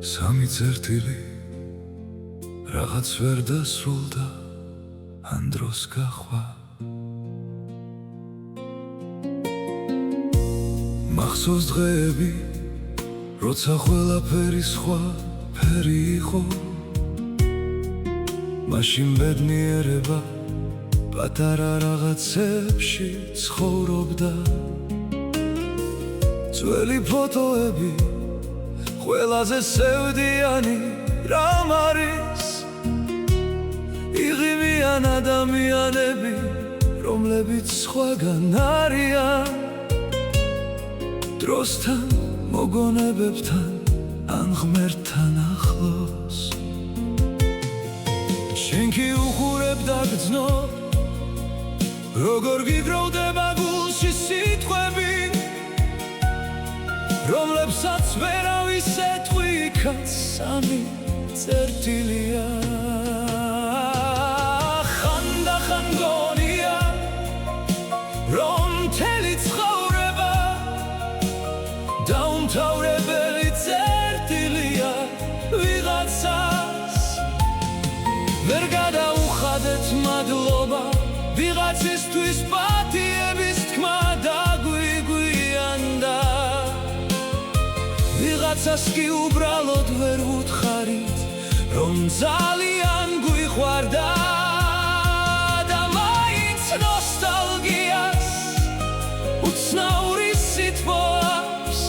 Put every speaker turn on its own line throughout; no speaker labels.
სამი წერტილი რაღაც ვერ დასრულდა ან დროს გახვა მახსოვს დღეები როცა ყველაფერი სხვა ფერი იყო მაშინ ბედნიერება პატარა რაღაცებში ცხოვრობდა ძველი ფოტოები ყველაზე სევდიანი რამ არის იღებიან ადამიანები რომლებიც სხვაგან არიან დროსთან მოგონებებთან ან ღმერთთან ახლოს შენ კი უხურებ და გძნობ როგორ გიგროვდება გულში სიტყვები რომლებსაც ვერავის ეთყვი იქაც სამი წერტილია ხანდახან გონია რომ მთელი ცხოვრება დაუმთავრებელი წერტილია ვიღაცას ვერ გადაუხადეთ მადლობა ვიღაცისთვის პატიების თქმა დაგვიგვიანდა ვიღაცას კი უბრალოდ ვერ ვუთხარით რომ ძალიან გვიყვარდა და მაინც ნოსტალგიას უცნაური სითბო აქვს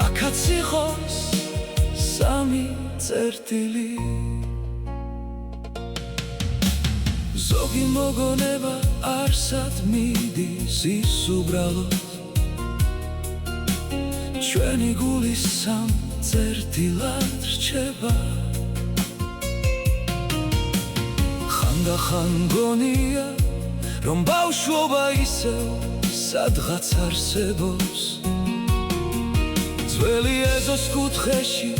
აქაც იყოს სამი წერტილი ზოგი მოგონება არსად მიდის ის უბრალოდ ჩვენი გულის სამ წერტილად რჩება ხანდახან გონია რომ ბავშვობა ისევ სადღაც არსებობს ძველი ეზოს კუთხეში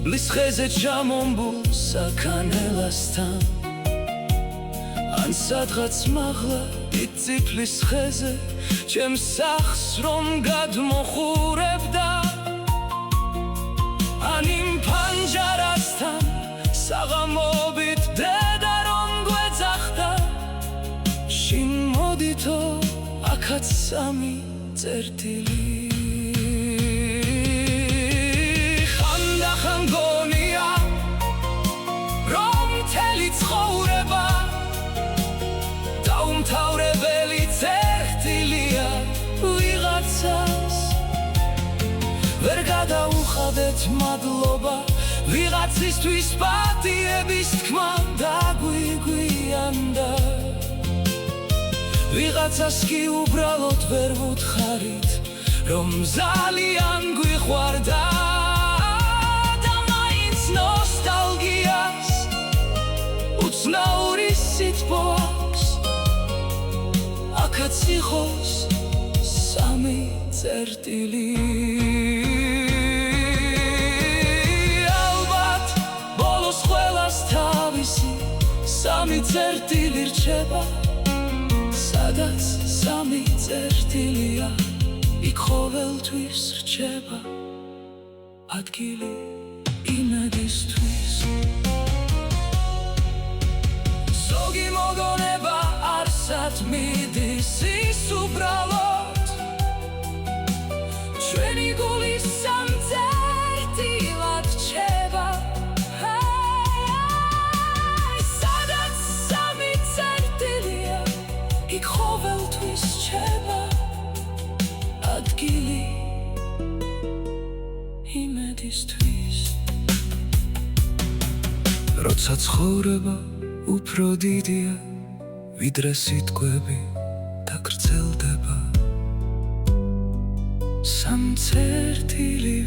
ბლის ხეზე ჩამომბულ საქანელასთან ან სადღაც მაღლა იწიფლის ხეზე ჩემს სახლს რომ გადმოხურებდა ან იმ პანჯარასთან საღამობით დედა რომ გვეძახდა შინ მოდითო აქაც სამი წერტილი ხანდახან გონია რომ მთელი ცხოვრება დაუმთავრებელი წერტილია ვიღაცას ვერ გადაუხადეთ მადლობა ვიღაცისთვის პატიების თქმა დაგვიგვიანდა ვიღაცას კი უბრალოდ ვერ ვუთხარით რომ ძალიან გვიყვარდა და მაინც ნოსტალგიას უცნაური სითბო აქვს აქაც იყოს სამი წერტილი ალბათ ბოლოს ყველას თავისი სამი წერტილი რჩება სადაც სამი წერტილია იქ ყოველთვის რჩება ადგილი იმედისთვის ზოგი მოგონება არსად მიდის ის უბრალოდ ჩვენი გულის სამ წერტილად რჩება სადაც სამი წერტილია იქ ყოველთვის რჩება ადგილი იმედისთვის როცა ცხოვრება უფრო დიდია ვიდრე სიტყვები და გრძელდება სამ წერტილი